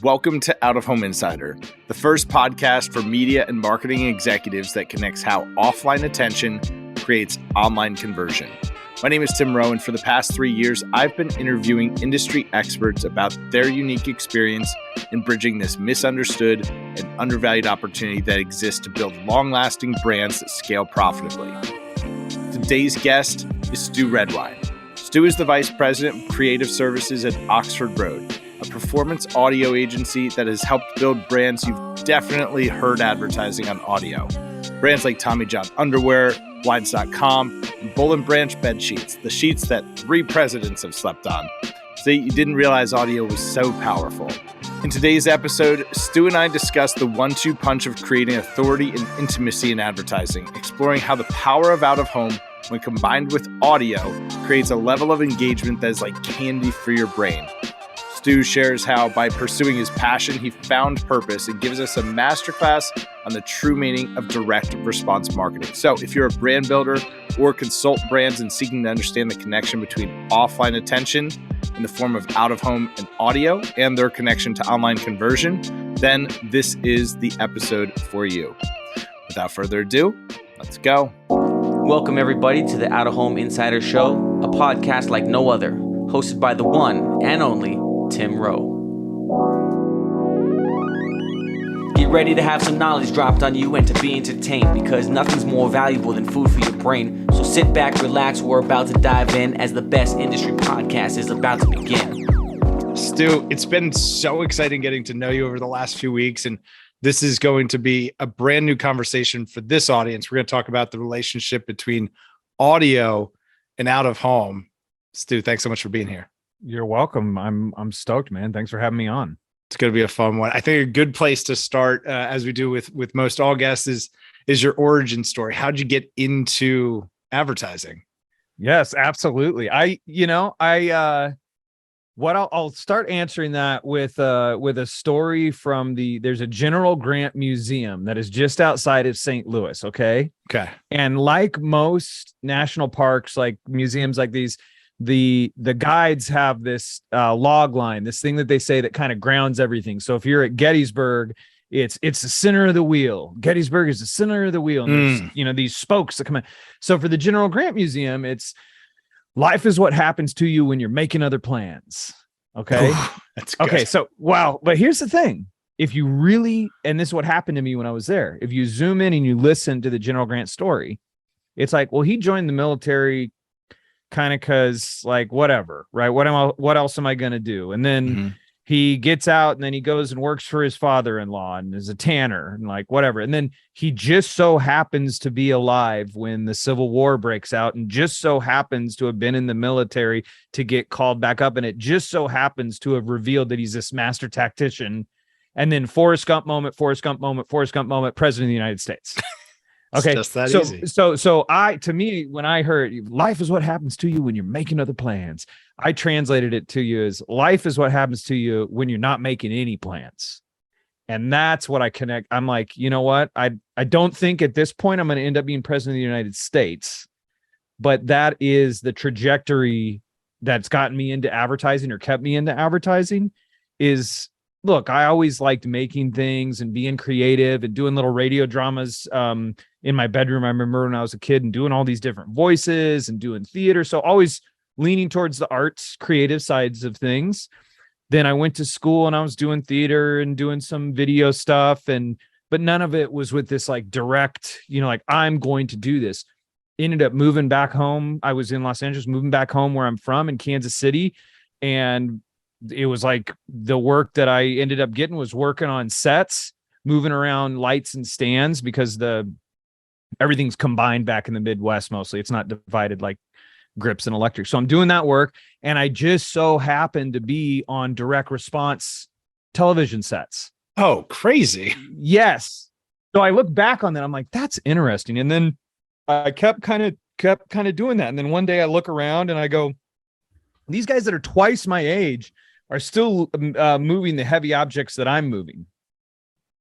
Welcome to Out of Home Insider, the first podcast for media and marketing executives that connects how offline attention creates online conversion. My name is Tim Rowe, and for the past 3 years, I've been interviewing industry experts about their unique experience in bridging this misunderstood and undervalued opportunity that exists to build long-lasting brands that scale profitably. Today's guest is Stu Redwine. Stu is the Vice President of Creative Services at Oxford Road, a performance audio agency that has helped build brands you've definitely heard advertising on audio. Brands like Tommy John Underwear, Blinds.com, and Bull and Branch bed sheets, the sheets that 3 presidents have slept on. See, you didn't realize audio was so powerful. In today's episode, Stu and I discuss the 1-2 punch of creating authority and intimacy in advertising, exploring how the power of out-of-home, when combined with audio, creates a level of engagement that is like candy for your brain. Stu shares how, by pursuing his passion, he found purpose and gives us a masterclass on the true meaning of direct response marketing. So if you're a brand builder or consult brands and seeking to understand the connection between offline attention in the form of out-of-home and audio and their connection to online conversion, then this is the episode for you. Without further ado, let's go. Welcome everybody to the Out of Home Insider Show, a podcast like no other, hosted by the one and only Tim Rowe. Get ready to have some knowledge dropped on you and to be entertained, because nothing's more valuable than food for your brain. So sit back, relax, we're about to dive in as the best industry podcast is about to begin. Stu, it's been so exciting getting to know you over the last few weeks, and this is going to be a brand new conversation for this audience. We're going to talk about the relationship between audio and out of home. Stu, thanks so much for being here. You're welcome. I'm stoked, man. Thanks for having me on. It's going to be a fun one. I think a good place to start, as we do with most all guests, is your origin story. How'd you get into advertising? Yes, absolutely. I'll start answering that with a story from there's a General Grant Museum that is just outside of St. Louis. Okay. And like most national parks, like museums like these, the guides have this log line, this thing that they say that kind of grounds everything. So if you're at Gettysburg, it's the center of the wheel. Gettysburg is the center of the wheel. And there's, these spokes that come in. So for the General Grant Museum, it's life is what happens to you when you're making other plans. Okay. Ooh, that's good. Okay. So, wow. But here's the thing. If you really, and this is what happened to me when I was there, if you zoom in and you listen to the General Grant story, it's like, well, he joined the military kind of because like, whatever, right? What else am I going to do? And then he gets out and then he goes and works for his father-in-law and is a tanner and like, whatever. And then he just so happens to be alive when the Civil War breaks out and just so happens to have been in the military to get called back up. And it just so happens to have revealed that he's this master tactician. And then Forrest Gump moment, President of the United States. Okay. It's just that easy. So to me, when I heard life is what happens to you when you're making other plans, I translated it to you as life is what happens to you when you're not making any plans. And that's what I connect. I'm like, you know what? I don't think at this point I'm going to end up being president of the United States, but that is the trajectory that's gotten me into advertising or kept me into advertising is, look, I always liked making things and being creative and doing little radio dramas in my bedroom. I remember when I was a kid and doing all these different voices and doing theater. So always leaning towards the arts, creative sides of things. Then I went to school and I was doing theater and doing some video stuff. But none of it was with this like direct, like I'm going to do this. Ended up moving back home. I was in Los Angeles, moving back home where I'm from in Kansas City. And it was like the work that I ended up getting was working on sets, moving around lights and stands because everything's combined back in the Midwest. Mostly it's not divided like grips and electric. So I'm doing that work. And I just so happened to be on direct response television sets. Oh, crazy. Yes. So I look back on that. I'm like, that's interesting. And then I kept kind of doing that. And then one day I look around and I go, these guys that are twice my age are still moving the heavy objects that I'm moving.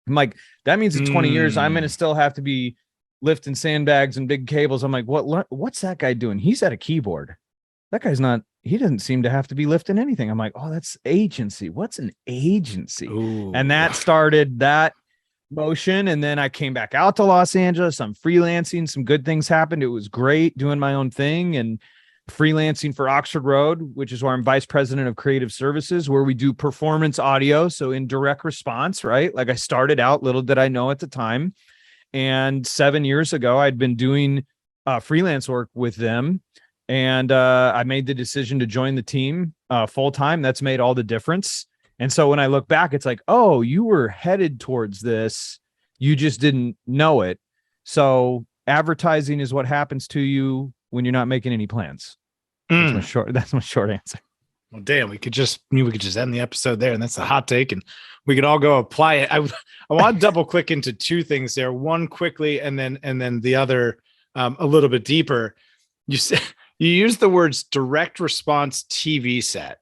I'm like, that means in 20 years, I'm going to still have to be lifting sandbags and big cables. I'm like, what's that guy doing? He's at a keyboard. that guy's not, he doesn't seem to have to be lifting anything. I'm like, oh, that's agency. What's an agency? Ooh. And that started that motion. And then I came back out to Los Angeles. I'm freelancing. Some good things happened. It was great doing my own thing and freelancing for Oxford Road, which is where I'm vice president of creative services, where we do performance audio. So in direct response, right? Like I started out, little did I know at the time. And 7 years ago, I'd been doing freelance work with them. And I made the decision to join the team full time. That's made all the difference. And so when I look back, it's like, oh, you were headed towards this. You just didn't know it. So advertising is what happens to you when you're not making any plans. That's my short answer. Well, damn, we could just end the episode there, and that's a hot take, and we could all go apply it. I want to double click into two things there. One quickly, and then the other a little bit deeper. You said you used the words direct response TV set.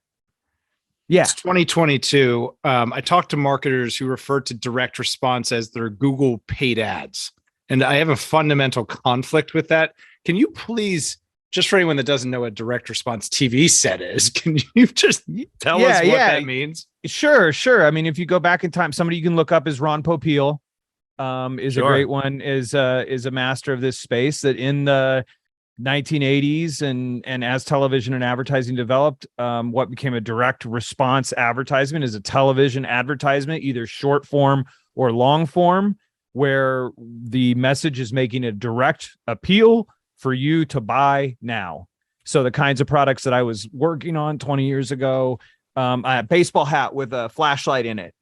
Yeah. It's 2022. I talked to marketers who refer to direct response as their Google paid ads. And I have a fundamental conflict with that. Can you please, just for anyone that doesn't know what direct response TV set is, can you just tell us what that means? Sure. I mean, if you go back in time, somebody you can look up is Ron Popeil, is a great one, is a master of this space, that in the 1980s and as television and advertising developed, what became a direct response advertisement is a television advertisement, either short form or long form, where the message is making a direct appeal for you to buy now. So the kinds of products that I was working on 20 years ago, a baseball hat with a flashlight in it.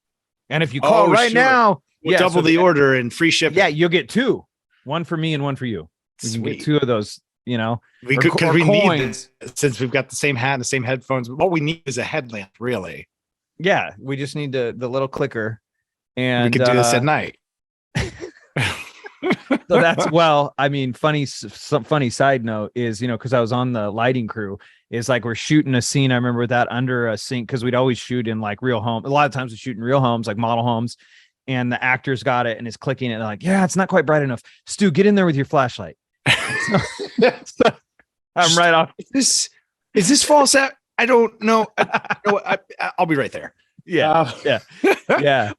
And if you call now, we'll double the order and free shipping. Yeah, you'll get two, one for me and one for you. We can get two of those. You know, we could, because we need this, since we've got the same hat and the same headphones. What we need is a headlamp, really. Yeah, we just need the little clicker, and we could do this at night. So that's, well, I mean, funny side note is, because I was on the lighting crew, is like we're shooting a scene. I remember that under a sink, because we'd always shoot in like real home. A lot of times we shoot in real homes, like model homes, and the actors got it and is clicking it. And they're like, yeah, it's not quite bright enough. Stu, get in there with your flashlight. So, I'm right off. Is this false? I don't know. I'll be right there. Yeah. Awesome. Yeah.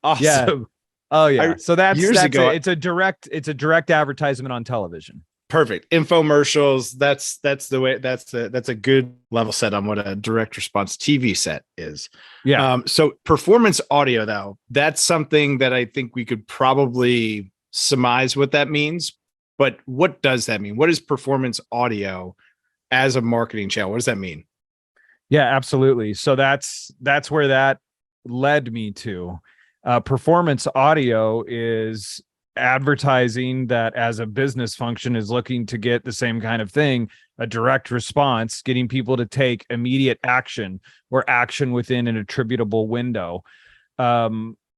Oh yeah. So that's ago. It's a direct advertisement on television. Perfect. Infomercials. That's the way. That's a good level set on what a direct response TV set is. Yeah. So performance audio, though, that's something that I think we could probably surmise what that means. But what does that mean? What is performance audio as a marketing channel? What does that mean? Yeah, absolutely. So that's where that led me to. Performance audio is advertising that as a business function is looking to get the same kind of thing, a direct response, getting people to take immediate action or action within an attributable window.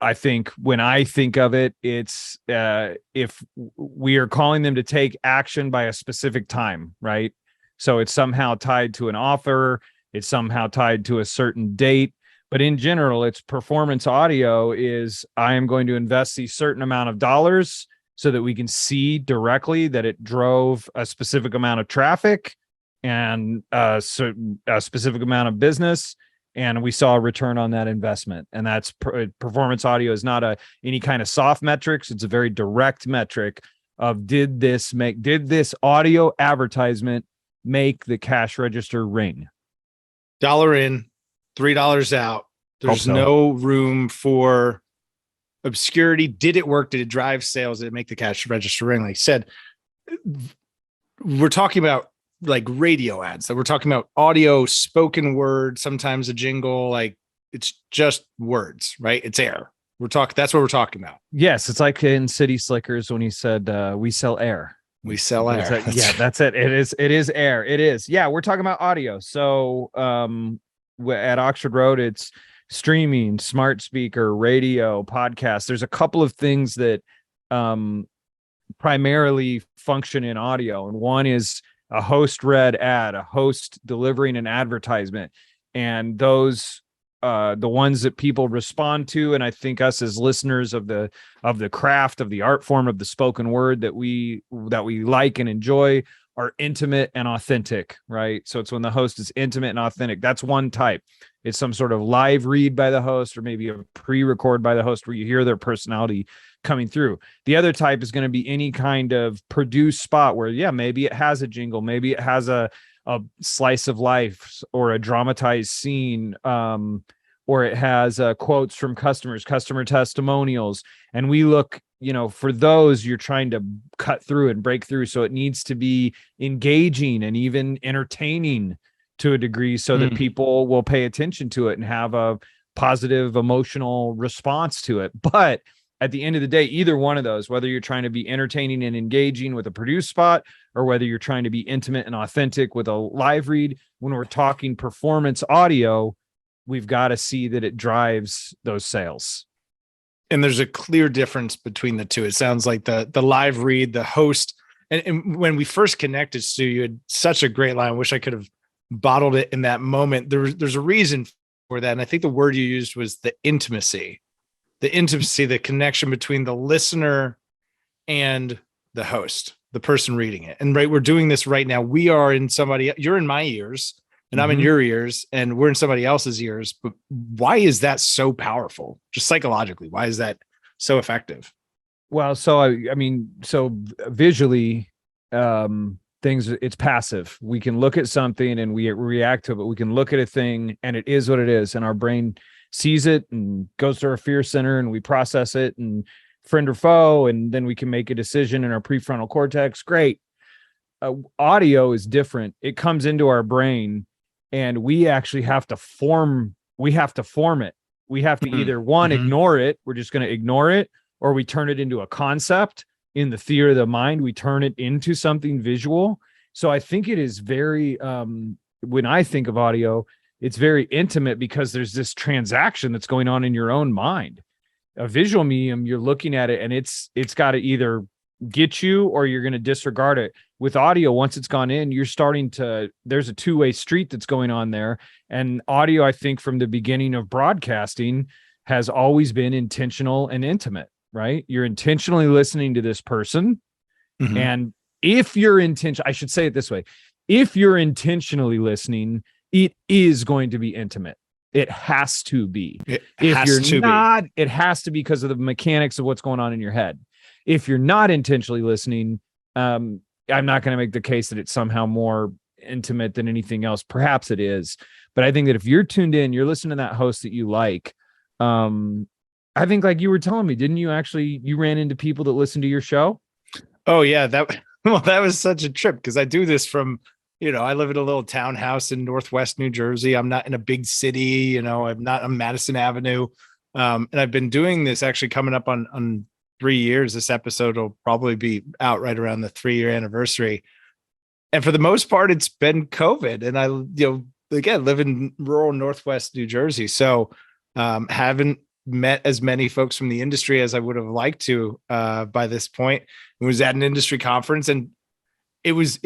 I think when I think of it, it's if we are calling them to take action by a specific time, right? So it's somehow tied to an offer, it's somehow tied to a certain date. But in general, it's performance audio is I am going to invest a certain amount of dollars so that we can see directly that it drove a specific amount of traffic and a specific amount of business. And we saw a return on that investment. And that's performance audio is not any kind of soft metrics. It's a very direct metric of did this audio advertisement make the cash register ring? $1 in, $3 out. There's no room for obscurity. Did it work? Did it drive sales? Did it make the cash register ring? Like I said, we're talking about like radio ads. So we're talking about audio, spoken word, sometimes a jingle. Like it's just words, right? It's air. That's what we're talking about. Yes, it's like in City Slickers when he said, "We sell air." We sell air. That's it. It is air. It is. Yeah, we're talking about audio. So at Oxford Road, it's streaming, smart speaker, radio, podcast. There's a couple of things that primarily function in audio. And one is a host read ad, a host delivering an advertisement. And those the ones that people respond to, and I think us as listeners of the craft of the art form of the spoken word that we like and enjoy, are intimate and authentic, right? So it's when the host is intimate and authentic. That's one type. It's some sort of live read by the host, or maybe a pre-record by the host where you hear their personality coming through. The other type is going to be any kind of produced spot where, yeah, maybe it has a jingle, maybe it has a slice of life or a dramatized scene, or it has quotes from customers, customer testimonials. And we look, for those, you're trying to cut through and break through. So it needs to be engaging and even entertaining to a degree so that people will pay attention to it and have a positive emotional response to it. But at the end of the day, either one of those, whether you're trying to be entertaining and engaging with a produced spot, or whether you're trying to be intimate and authentic with a live read, when we're talking performance audio, we've got to see that it drives those sales. And there's a clear difference between the two. It sounds like the live read, the host, and when we first connected, Stu, you had such a great line. I wish I could have bottled it in that moment. There's a reason for that. And I think the word you used was the intimacy, the connection between the listener and the host, the person reading it. And right, we're doing this right now. We are in you're in my ears and I'm in your ears and we're in somebody else's ears. But why is that so powerful? Just psychologically, why is that so effective? Well, so visually, it's passive. We can look at something and we react to it, but we can look at a thing and it is what it is. And our brain sees it and goes to our fear center and we process it and friend or foe. And then we can make a decision in our prefrontal cortex. Great. Audio is different. It comes into our brain and we actually have to form it. We have to either ignore it. We're just going to ignore it, or we turn it into a concept in the theater of the mind. We turn it into something visual. So I think it is very, when I think of audio, it's very intimate because there's this transaction that's going on in your own mind. A visual medium, you're looking at it and it's got to either get you or you're going to disregard it. With audio, once it's gone in, there's a two-way street that's going on there. And audio, I think from the beginning of broadcasting, has always been intentional and intimate, right? You're intentionally listening to this person. And if you're I should say it this way, if you're intentionally listening, it is going to be intimate. It has to be. It has to be because of the mechanics of what's going on in your head. If you're not intentionally listening, I'm not going to make the case that it's somehow more intimate than anything else. Perhaps it is. But I think that if you're tuned in, you're listening to that host that you like. I think, like you were telling me, didn't you ran into people that listen to your show? Oh yeah. That was such a trip because I do this from, I live in a little townhouse in Northwest New Jersey. I'm not in a big city, I'm not on Madison Avenue. And I've been doing this actually coming up on 3 years. This episode will probably be out right around the 3-year anniversary. And for the most part, it's been COVID. And I, again, live in rural Northwest New Jersey. So haven't met as many folks from the industry as I would have liked to by this point. I was at an industry conference and it was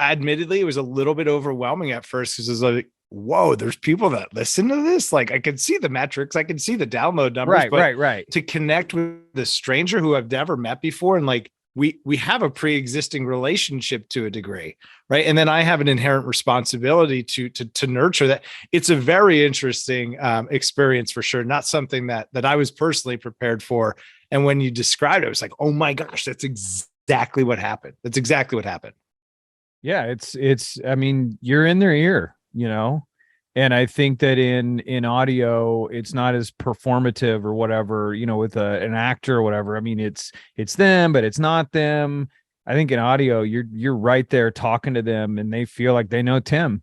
admittedly, it was a little bit overwhelming at first because it was like, whoa, there's people that listen to this. Like I could see the metrics, I could see the download numbers, right. To connect with the stranger who I've never met before. And like, we have a pre-existing relationship to a degree. Right. And then I have an inherent responsibility to nurture that. It's a very interesting experience for sure. Not something that I was personally prepared for. And when you described it, I was like, oh my gosh, that's exactly what happened. Yeah. I mean, you're in their ear, and I think that in audio, it's not as performative or whatever, with an actor or whatever. I mean, it's them, but it's not them. I think in audio, you're right there talking to them and they feel like they know Tim.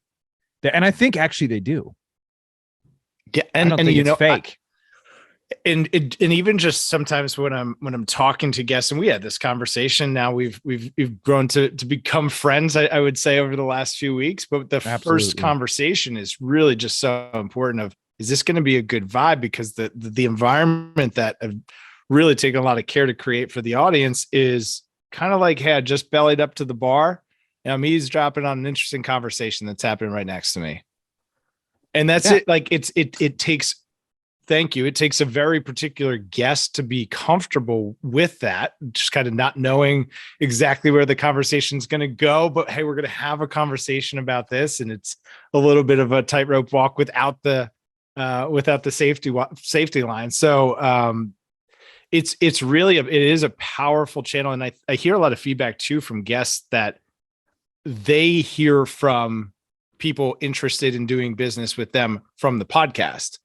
And I think actually they do. Yeah. And it's fake. And even just sometimes when I'm talking to guests, and we had this conversation, now we've grown to become friends, I would say, over the last few weeks. But the first conversation is really just so important of, is this going to be a good vibe? Because the environment that I've really taken a lot of care to create for the audience is kind of like, hey, I just bellied up to the bar and I'm eavesdropping on an interesting conversation that's happening right next to me. And that's it. Like it takes thank you. It takes a very particular guest to be comfortable with that, just kind of not knowing exactly where the conversation is going to go. But hey, we're going to have a conversation about this, and it's a little bit of a tightrope walk without the safety line. So it's really it is a powerful channel, and I hear a lot of feedback too from guests that they hear from people interested in doing business with them from the podcast,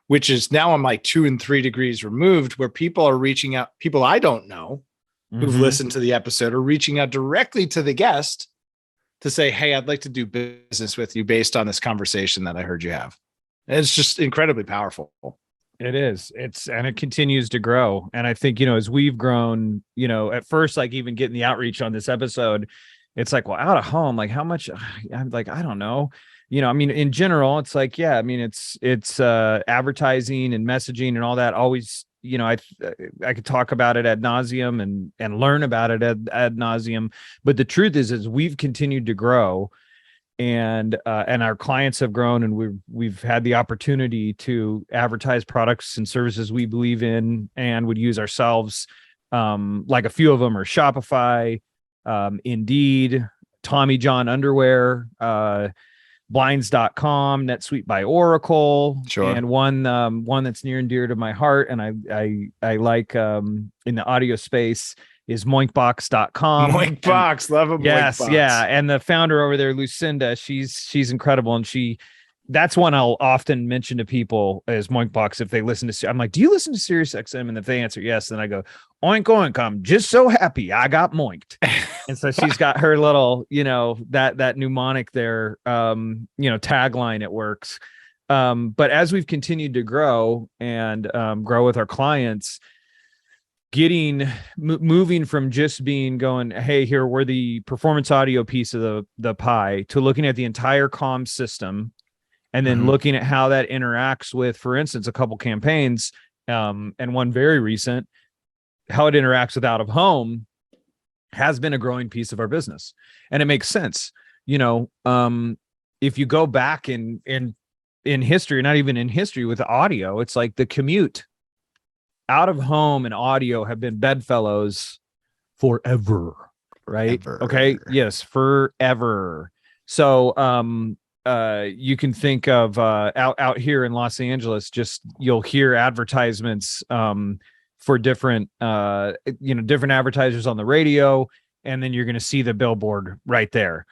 which is now I'm like 2 and 3 degrees removed, where people are reaching out, people I don't know who've listened to the episode are reaching out directly to the guest to say, hey, I'd like to do business with you based on this conversation that I heard you have. And it's just incredibly powerful. It is. And it continues to grow. And I think, as we've grown, at first, like even getting the outreach on this episode, it's like, well, out of home, like how much? I'm like, I don't know. In general, it's like, yeah, it's advertising and messaging and all that. Always, I could talk about it ad nauseum and learn about it ad nauseum. But the truth is we've continued to grow, and our clients have grown, and we've had the opportunity to advertise products and services we believe in and would use ourselves. Like a few of them are Shopify, Indeed, Tommy John Underwear, blinds.com, NetSuite by Oracle, sure. And one that's near and dear to my heart, and I like in the audio space is moinkbox.com. Moinkbox, love them. Yes, Moinkbox. yeah. And the founder over there, Lucinda, she's incredible, and that's one I'll often mention to people as Moinkbox if they listen to. I'm like, do you listen to Sirius XM? And if they answer yes, then I go, oink oink. I'm just so happy I got moinked. And so she's got her little, that mnemonic there, tagline. It works. But as we've continued to grow and grow with our clients, moving from just going, hey, here we're the performance audio piece of the pie, to looking at the entire comm system. And then looking at how that interacts with, for instance, a couple campaigns, and one very recent, how it interacts with out of home has been a growing piece of our business. And it makes sense. If you go back in history, not even in history with audio, it's like the commute, out of home and audio have been bedfellows forever, right? Ever. Okay. Yes. Forever. So, you can think of out here in Los Angeles, just you'll hear advertisements for different different advertisers on the radio, and then you're going to see the billboard right there.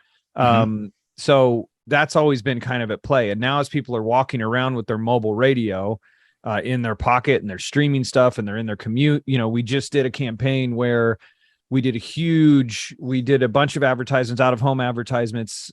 So that's always been kind of at play. And now as people are walking around with their mobile radio in their pocket and they're streaming stuff and they're in their commute, we just did a campaign where we did a bunch of advertisements, out of home advertisements,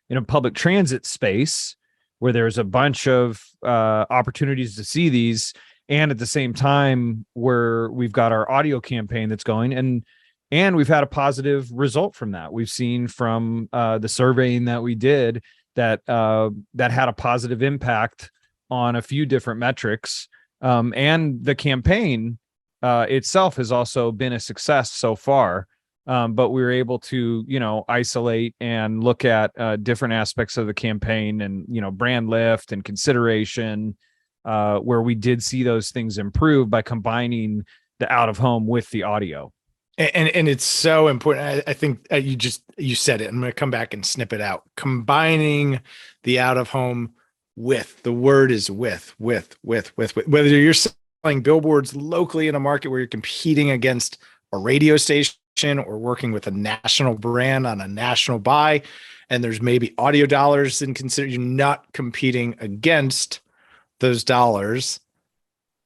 in a public transit space where there's a bunch of opportunities to see these. And at the same time, where we've got our audio campaign that's going, and we've had a positive result from that. We've seen from the surveying that we did that had a positive impact on a few different metrics. And the campaign itself has also been a success so far. But we were able to, isolate and look at different aspects of the campaign and, brand lift and consideration, where we did see those things improve by combining the out of home with the audio. And it's so important. I think you said it. I'm going to come back and snip it out. Combining the out of home with, the word is with, whether you're selling billboards locally in a market where you're competing against a radio station, or working with a national brand on a national buy, and there's maybe audio dollars and consider you're not competing against those dollars.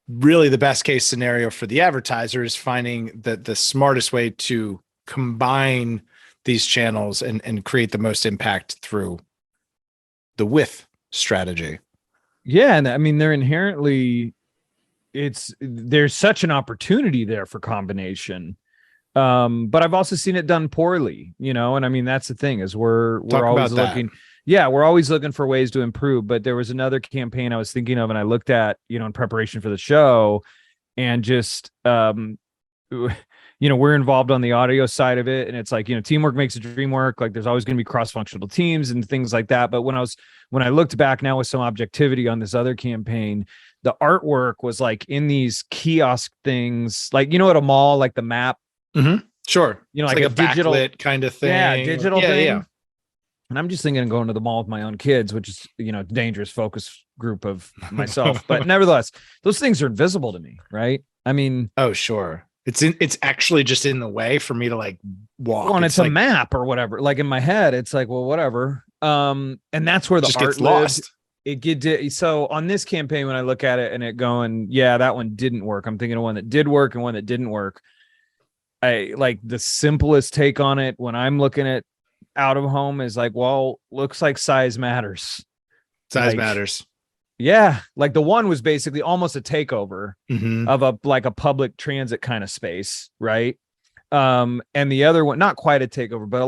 Really, the best case scenario for the advertiser is finding the smartest way to combine these channels and create the most impact through the with strategy. Yeah. And they're inherently, there's such an opportunity there for combination. But I've also seen it done poorly, and that's the thing is we're always looking. Yeah, we're always looking for ways to improve. But there was another campaign I was thinking of and I looked at, in preparation for the show, and just, we're involved on the audio side of it. And it's like, teamwork makes the dream work. Like there's always going to be cross-functional teams and things like that. But when I looked back now with some objectivity on this other campaign, the artwork was like in these kiosk things, like, at a mall, like the map, Sure. it's like a digital backlit kind of thing. Digital thing. Yeah. And I'm just thinking of going to the mall with my own kids, which is, dangerous focus group of myself. But nevertheless, those things are invisible to me, right? I mean, oh, sure. It's actually just in the way for me to like walk. Well, it's like, a map or whatever. Like in my head, it's like, well, whatever. And that's where the just art gets lost. So on this campaign, when I look at it and it going, yeah, that one didn't work. I'm thinking of one that did work and one that didn't work. I like the simplest take on it when I'm looking at out of home is like, well, looks like size matters. Size matters. Yeah. Like the one was basically almost a takeover of a public transit kind of space. Right. And the other one, not quite a takeover, but a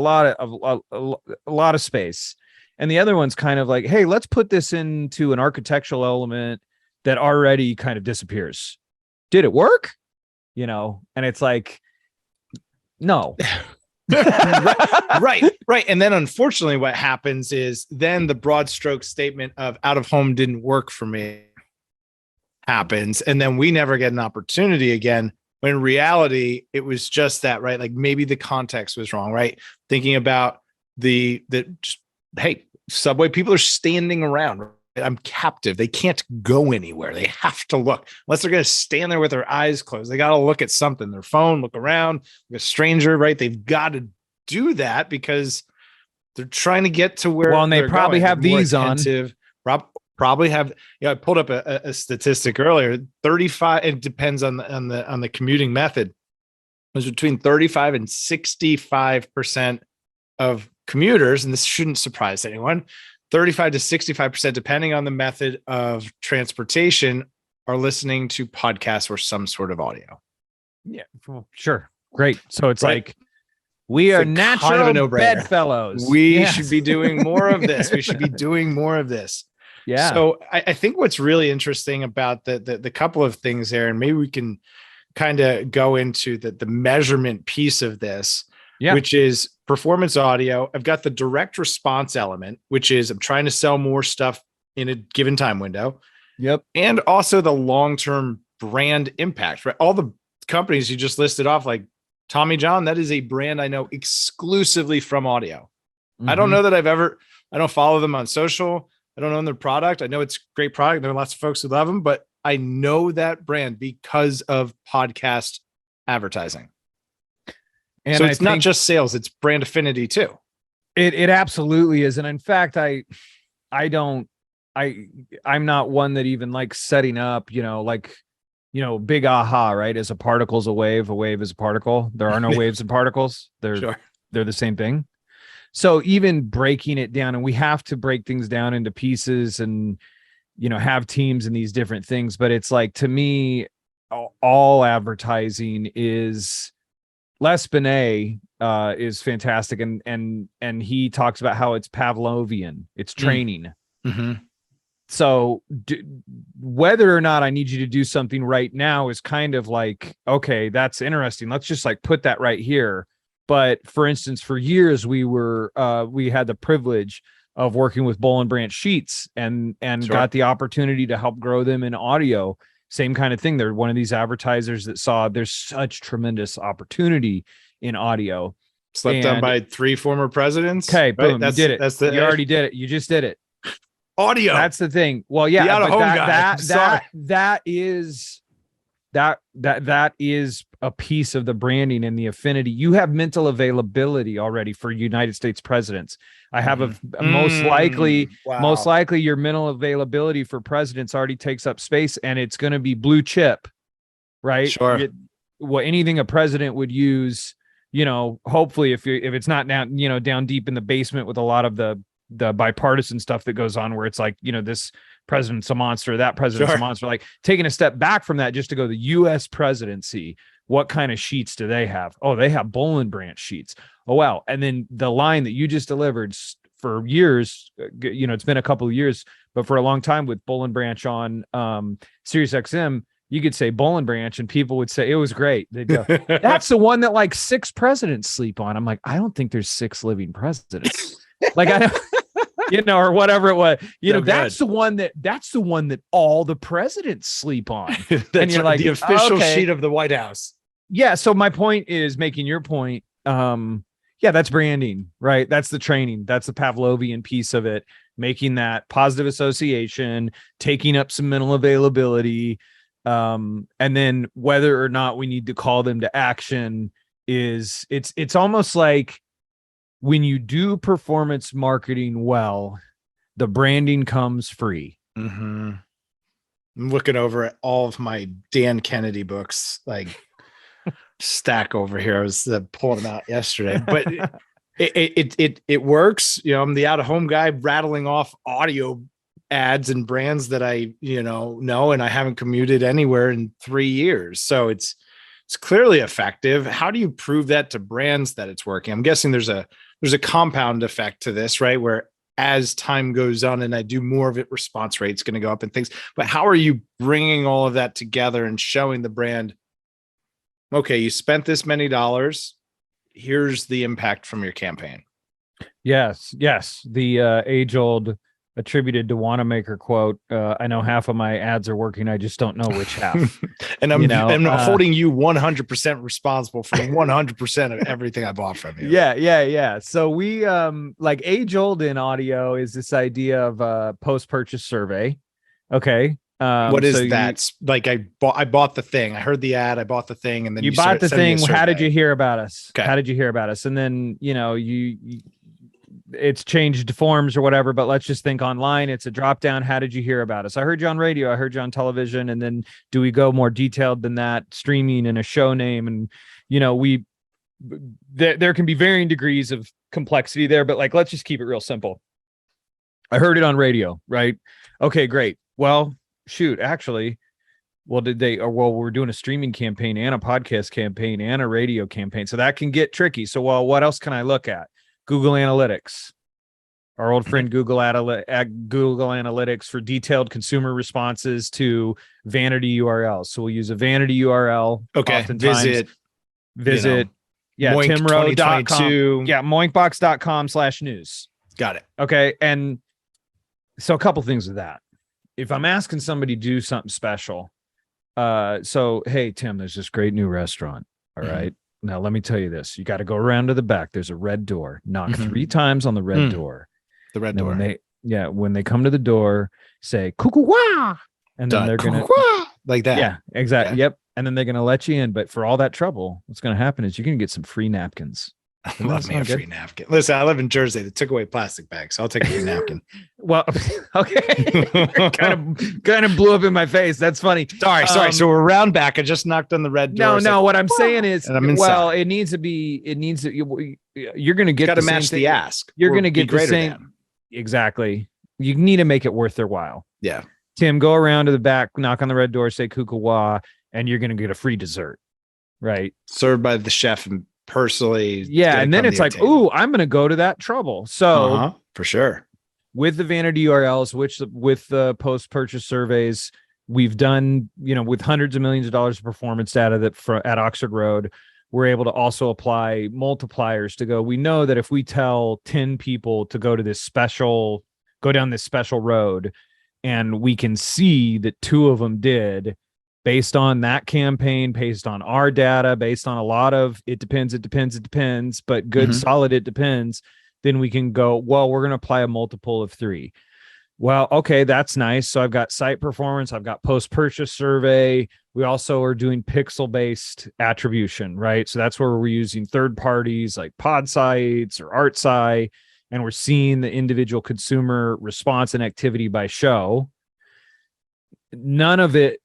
lot of space. And the other one's kind of like, hey, let's put this into an architectural element that already kind of disappears. Did it work? And it's like, no. right. And then unfortunately what happens is then the broad stroke statement of out of home didn't work for me happens. And then we never get an opportunity again. When in reality, it was just that, right? Like maybe the context was wrong, right? Thinking about hey, subway people are standing around. Right? I'm captive. They can't go anywhere. They have to look. Unless they're going to stand there with their eyes closed. They got to look at something, their phone, look around, like a stranger, right? They've got to do that because they're trying to get to where. Well, and they probably have these on. Probably have. I pulled up a statistic earlier. 35. It depends on the commuting method. It was between 35 and 65% of commuters, and this shouldn't surprise anyone. 35 to 65%, depending on the method of transportation, are listening to podcasts or some sort of audio. Yeah, well, sure. Great. So it's right. Like we are natural kind of a no-brainer. Bedfellows. We should be doing more of this. We should be doing more of this. Yeah. So I think what's really interesting about the couple of things there, and maybe we can kind of go into the measurement piece of this, which is performance audio. I've got the direct response element, which is I'm trying to sell more stuff in a given time window. Yep. And also the long-term brand impact, right? All the companies you just listed off, like Tommy John, that is a brand I know exclusively from audio. I don't know that I don't follow them on social. I don't own their product. I know it's a great product. There are lots of folks who love them, but I know that brand because of podcast advertising. And so it's not just sales, it's brand affinity too. It absolutely is. And in fact, I'm not one that even likes setting up, big aha, right? As a particle is a wave is a particle. There are no waves and particles. They're the same thing. So even breaking it down, and we have to break things down into pieces and, have teams and these different things. But it's like, to me, all advertising is Les Binet is fantastic. And he talks about how it's Pavlovian, it's training. So whether or not I need you to do something right now is kind of like, okay, that's interesting. Let's just like put that right here. But for instance, for years, we had the privilege of working with Boll and Branch sheets and got the opportunity to help grow them in audio. Same kind of thing. They're one of these advertisers that saw there's such tremendous opportunity in audio. Slept on by 3 former presidents. Okay, boom, you did it. You already did it. You just did it. Audio. That's the thing. Well, yeah, but that is a piece of the branding and the affinity. You have mental availability already for United States presidents. I have most likely your mental availability for presidents already takes up space, and it's going to be blue chip, right? Sure. Anything a president would use, hopefully if it's not down deep in the basement with a lot of the bipartisan stuff that goes on where it's like, this president's a monster, that president's a monster, like taking a step back from that just to go the U.S. presidency. What kind of sheets do they have? Oh, they have Boll and Branch sheets. Oh, wow. And then the line that you just delivered for years, it's been a couple of years, but for a long time with Boll and Branch on Sirius XM, you could say Boll and Branch and people would say it was great. They'd go, that's the one that like 6 presidents sleep on. I'm like, I don't think there's 6 living presidents. Like, I don't. or whatever it was. So that's the one that all the presidents sleep on. That's and you're like, the official okay. sheet of the White House. Yeah. So my point is making your point. Yeah, that's branding, right? That's the training. That's the Pavlovian piece of it, making that positive association, taking up some mental availability. And then whether or not we need to call them to action it's almost like when you do performance marketing well, the branding comes free. Mm-hmm. I'm looking over at all of my Dan Kennedy books, like stack over here. I was pulling them out yesterday, but it works. I'm the out of home guy rattling off audio ads and brands that I know, and I haven't commuted anywhere in 3 years. So it's clearly effective. How do you prove that to brands that it's working? I'm guessing there's a compound effect to this, right? Where as time goes on and I do more of it, response rate's going to go up and things. But how are you bringing all of that together and showing the brand, okay, you spent this many dollars, here's the impact from your campaign? Yes. The age-old attributed to Wanamaker quote, I know half of my ads are working, I just don't know which half. And I'm holding you 100% responsible for 100% of everything I bought from you. Yeah. So we like age-old in audio is this idea of a post-purchase survey. Okay. What is that? Like I bought the thing. I heard the ad. I bought the thing, and then you bought the thing. How did you hear about us? Okay. How did you hear about us? And then you it's changed forms or whatever. But let's just think online. It's a drop down. How did you hear about us? I heard you on radio. I heard you on television. And then do we go more detailed than that? Streaming and a show name, and there can be varying degrees of complexity there. But like, let's just keep it real simple. I heard it on radio, right? Okay, great. Well, shoot, actually, we're doing a streaming campaign and a podcast campaign and a radio campaign. So that can get tricky. So, what else can I look at? Google Analytics, our old friend Google Analytics for detailed consumer responses to vanity URLs. So we'll use a vanity URL. Okay. Visit. timrow.com. Yeah. moinkbox.com/news. Got it. Okay. And so a couple things with that. If I'm asking somebody to do something special, so, hey, Tim, there's this great new restaurant. All right. Now, let me tell you this. You got to go around to the back. There's a red door. Knock 3 times on the red door. The red door. When they come to the door, say, "Kukuwa," and then they're going to like that. Yeah, exactly. Yeah. Yep. And then they're going to let you in. But for all that trouble, what's going to happen is you're going to get some free napkins. I love me a free napkin. Listen, I live in Jersey. They took away plastic bags, so I'll take a free napkin. Well, okay. kind of blew up in my face. That's funny. Sorry. So we're round back. I just knocked on the red door. No. What I'm saying is, well, you're going to get got to match the ask. You're going to get the same. Exactly. You need to make it worth their while. Yeah. Tim, go around to the back, knock on the red door, say kukawa, and you're going to get a free dessert. Right. Served by the chef and personally. Yeah. And then it's like, ooh, I'm going to go to that trouble. So for sure. With the vanity URLs, with the post-purchase surveys, we've done, with hundreds of millions of dollars of performance data at Oxford Road, we're able to also apply multipliers to go. We know that if we tell 10 people to go down this special road, and we can see that 2 of them did, based on that campaign, based on our data, based on a lot of it depends, but good, solid, it depends, then we can go, well, we're going to apply a multiple of 3. Well, okay, that's nice. So I've got site performance, I've got post-purchase survey. We also are doing pixel-based attribution, right? So that's where we're using third parties like Pod Sites or ArtSci, and we're seeing the individual consumer response and activity by show. None of it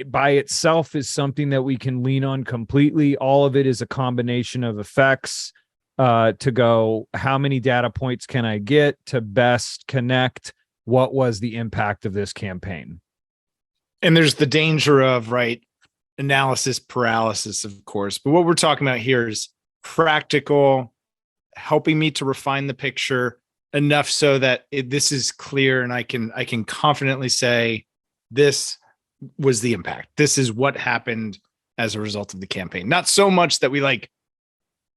by itself is something that we can lean on completely. All of it is a combination of effects to go, how many data points can I get to best connect what was the impact of this campaign? And there's the danger of, analysis paralysis, of course. But what we're talking about here is practical, helping me to refine the picture enough so that this is clear and I can confidently say this was the impact. This is what happened as a result of the campaign. Not so much that we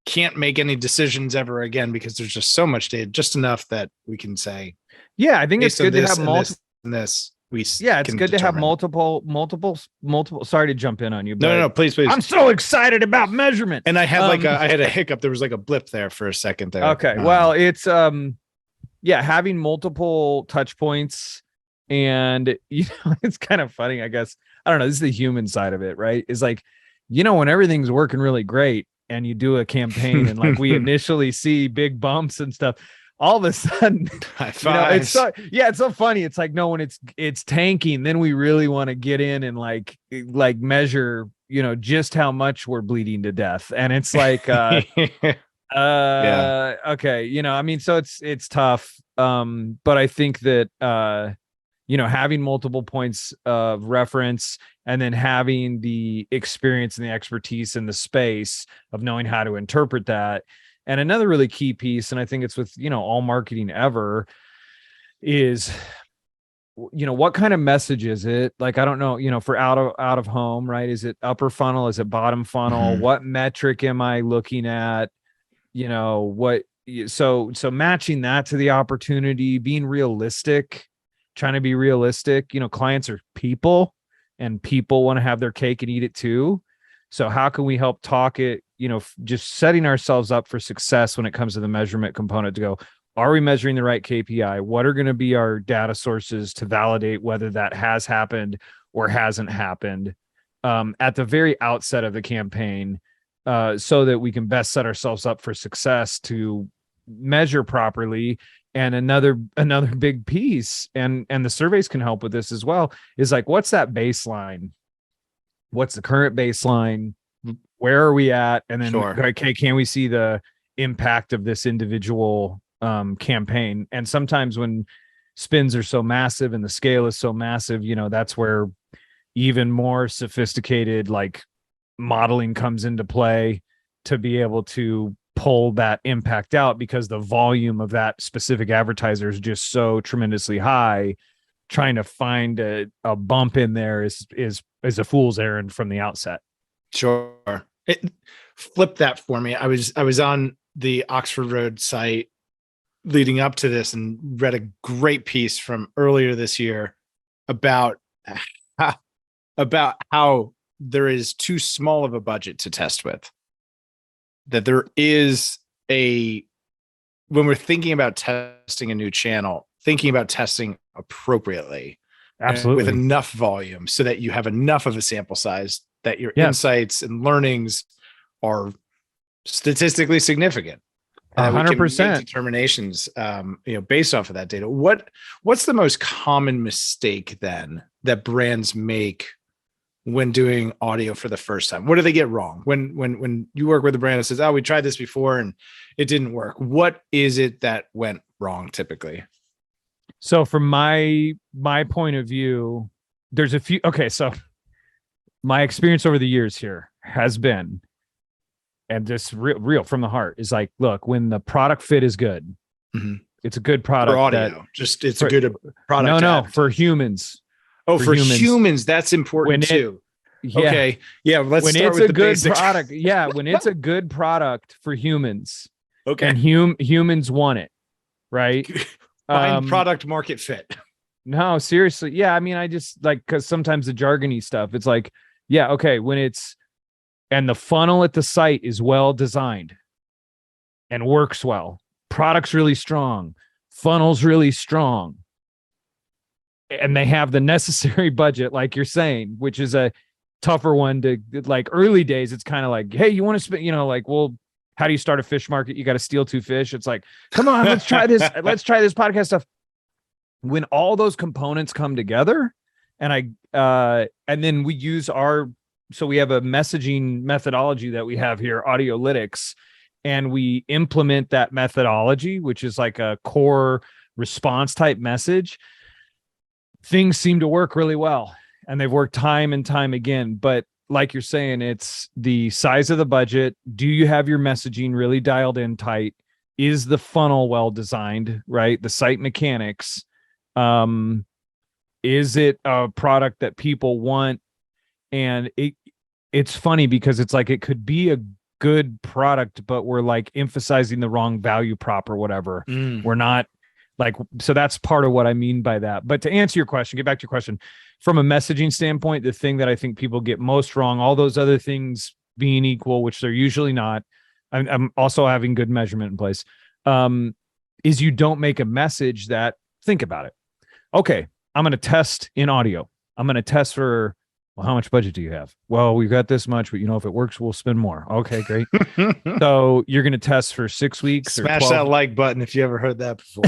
can't make any decisions ever again because there's just so much data, just enough that we can say, yeah, I think it's good to have multiple. This we Yeah, it's can good to have determine. multiple. Sorry to jump in on you, but No, please. I'm so excited about measurement. And I had I had a hiccup. There was like a blip there for a second there. Okay, well, it's yeah, having multiple touch points, and it's kind of funny, I guess. I don't know. This is the human side of it, right? Is like, when everything's working really great, and you do a campaign, and like we initially see big bumps and stuff. All of a sudden, it's so funny. It's like, no, when it's tanking, then we really want to get in and like measure, just how much we're bleeding to death. And it's like, okay, I mean, so it's tough. But I think that, having multiple points of reference and then having the experience and the expertise in the space of knowing how to interpret that. And another really key piece, and I think it's with, all marketing ever, is, what kind of message is it? Like, I don't know, for out of home, right? Is it upper funnel? Is it bottom funnel? Mm-hmm. What metric am I looking at? So matching that to the opportunity, being realistic, trying to be realistic. Clients are people, and people want to have their cake and eat it too. So how can we help talk it, just setting ourselves up for success when it comes to the measurement component to go, are we measuring the right KPI? What are going to be our data sources to validate whether that has happened or hasn't happened at the very outset of the campaign, so that we can best set ourselves up for success to measure properly. And another big piece, and the surveys can help with this as well, is like, what's that baseline? What's the current baseline? Where are we at? And then, okay, can we see the impact of this individual campaign? And sometimes when spins are so massive and the scale is so massive, that's where even more sophisticated like modeling comes into play to be able to pull that impact out, because the volume of that specific advertiser is just so tremendously high. Trying to find a bump in there is a fool's errand from the outset. Sure. Flip that for me. I was on the Oxford Road site leading up to this and read a great piece from earlier this year about how there is too small of a budget to test with. That there is when we're thinking about testing a new channel, thinking about testing appropriately, absolutely, with enough volume so that you have enough of a sample size that your insights and learnings are statistically significant. 100% determinations, based off of that data. What's the most common mistake then that brands make when doing audio for the first time? What do they get wrong when you work with a brand that says, "Oh, we tried this before and it didn't work"? What is it that went wrong typically? So from my point of view, there's a few. Okay, so my experience over the years here has been, and just real from the heart, is like, look, when the product fit is good, it's a good product. For audio, a good product. No, for humans. Oh, for humans, that's important too. Yeah. Okay. Yeah. Let's when start it's with a the good basics. product. Yeah. When it's a good product for humans. Okay. And humans want it. Right. Find product market fit. No, seriously. Yeah. I mean, I just like, because sometimes the jargony stuff, it's like, yeah, okay, and the funnel at the site is well designed and works well. Product's really strong. Funnel's really strong. And they have the necessary budget, like you're saying, which is a tougher one to, like, early days. It's kind of like, hey, you want to spend, well, how do you start a fish market? You got to steal 2 fish. It's like, come on, let's try this. Let's try this podcast stuff. When all those components come together, and then we use so we have a messaging methodology that we have here, Audiolytics, and we implement that methodology, which is like a core response type message. Things seem to work really well, and they've worked time and time again. But like you're saying, it's the size of the budget. Do you have your messaging really dialed in tight? Is the funnel well designed, right? The site mechanics. Is it a product that people want? And it's funny because it's like, it could be a good product, but we're like emphasizing the wrong value prop or whatever. We're not like, so that's part of what I mean by that. But to answer your question, get back to your question, from a messaging standpoint, the thing that I think people get most wrong, all those other things being equal, which they're usually not, I'm also having good measurement in place, is you don't make a message that, think about it. Okay, I'm going to test in audio. I'm going to test for, well, how much budget do you have? Well, we've got this much, but if it works, we'll spend more. Okay, great. So you're going to test for 6 weeks. Smash that like button if you ever heard that before.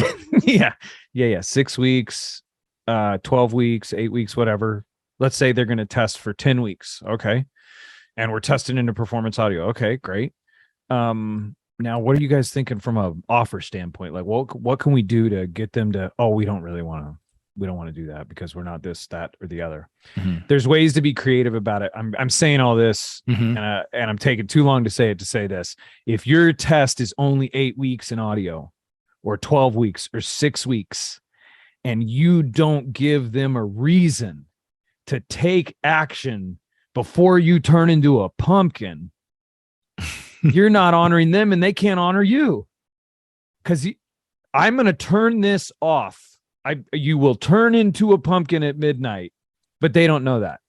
Yeah. 6 weeks, 12 weeks, 8 weeks, whatever. Let's say they're going to test for 10 weeks. Okay. And we're testing into performance audio. Okay, great. Now, what are you guys thinking from an offer standpoint? Like, what can we do to get them to, we don't want to do that because we're not this, that, or the other. There's ways to be creative about it. I'm saying all this and I'm taking too long to say this. If your test is only 8 weeks in audio or 12 weeks or 6 weeks, and you don't give them a reason to take action before you turn into a pumpkin, you're not honoring them and they can't honor you. Because I'm going to turn this off. You will turn into a pumpkin at midnight, but they don't know that.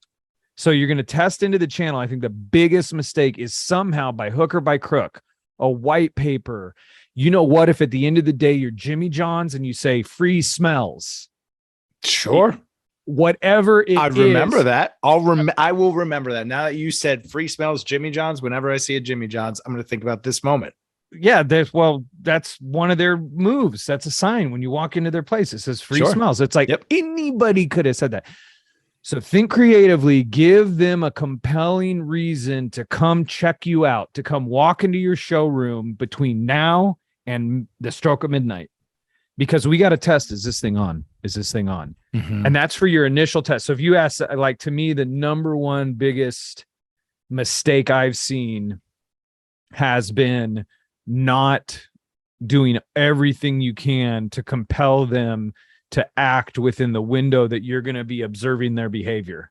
So you're going to test into the channel. I think the biggest mistake is somehow by hook or by crook, a white paper. You know what? If at the end of the day, you're Jimmy John's and you say free smells. Sure. Whatever it is. I remember that. I will remember that. Now that you said free smells Jimmy John's, whenever I see a Jimmy John's, I'm going to think about this moment. Yeah, that's one of their moves. That's a sign when you walk into their place. It says free smells. It's like anybody could have said that. So think creatively, give them a compelling reason to come check you out, to come walk into your showroom between now and the stroke of midnight. Because we got to test, is this thing on? Is this thing on? And that's for your initial test. So if you ask, like, to me, the number one biggest mistake I've seen has been not doing everything you can to compel them to act within the window that you're going to be observing their behavior.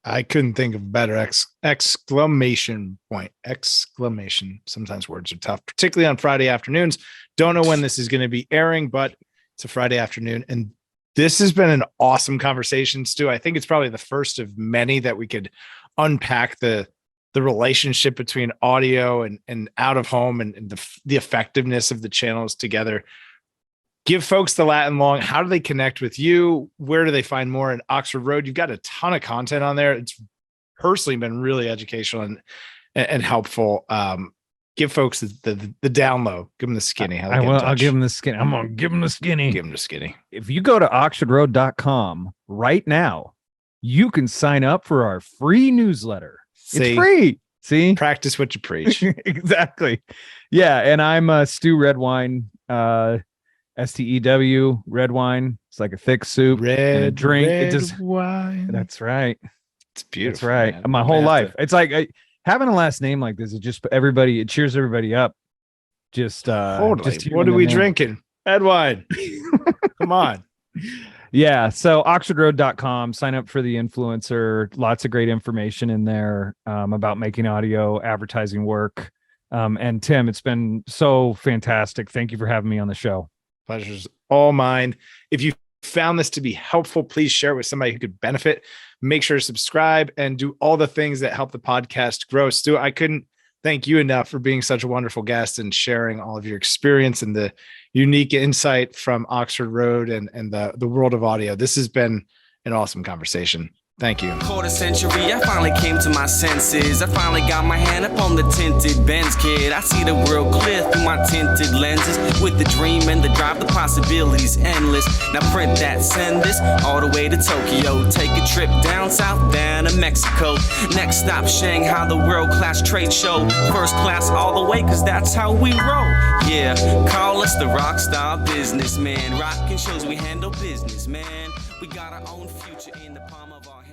I couldn't think of a better exclamation point. Exclamation. Sometimes words are tough, particularly on Friday afternoons. Don't know when this is going to be airing, but it's a Friday afternoon. And this has been an awesome conversation, Stu. I think it's probably the first of many that we could unpack the relationship between audio and out of home and the effectiveness of the channels together. Give folks the Latin long. How do they connect with you? Where do they find more in Oxford Road? You've got a ton of content on there. It's personally been really educational and helpful. Give folks the down low. Give them the skinny. I'll give them the skinny. I'm going to give them the skinny. Give them the skinny. If you go to oxfordroad.com right now, you can sign up for our free newsletter. It's free. See? Practice what you preach. Exactly. Yeah. And I'm Stu Redwine. STEW, Redwine. It's like a thick soup and a drink. Wine. That's right. It's beautiful. That's right. Man. My whole life. It's like having a last name like this. It just it cheers everybody up. Totally. Just what are we drinking? Redwine. Come on. Yeah. So oxfordroad.com, sign up for the influencer. Lots of great information in there about making audio, advertising work. And Tim, it's been so fantastic. Thank you for having me on the show. Pleasure's all mine. If you found this to be helpful, please share it with somebody who could benefit. Make sure to subscribe and do all the things that help the podcast grow. Stu, I couldn't thank you enough for being such a wonderful guest and sharing all of your experience and the unique insight from Oxford Road and the world of audio. This has been an awesome conversation. Thank you. Quarter century, I finally came to my senses. I finally got my hand up on the tinted Benz, kid. I see the world clear through my tinted lenses. With the dream and the drive, the possibilities endless. Now print that, send this all the way to Tokyo. Take a trip down south, down to Mexico. Next stop, Shanghai, the world-class trade show. First class all the way, cause that's how we roll. Yeah, call us the rock star businessman. Rockin' shows we handle business, man. We got our own future in the palm of our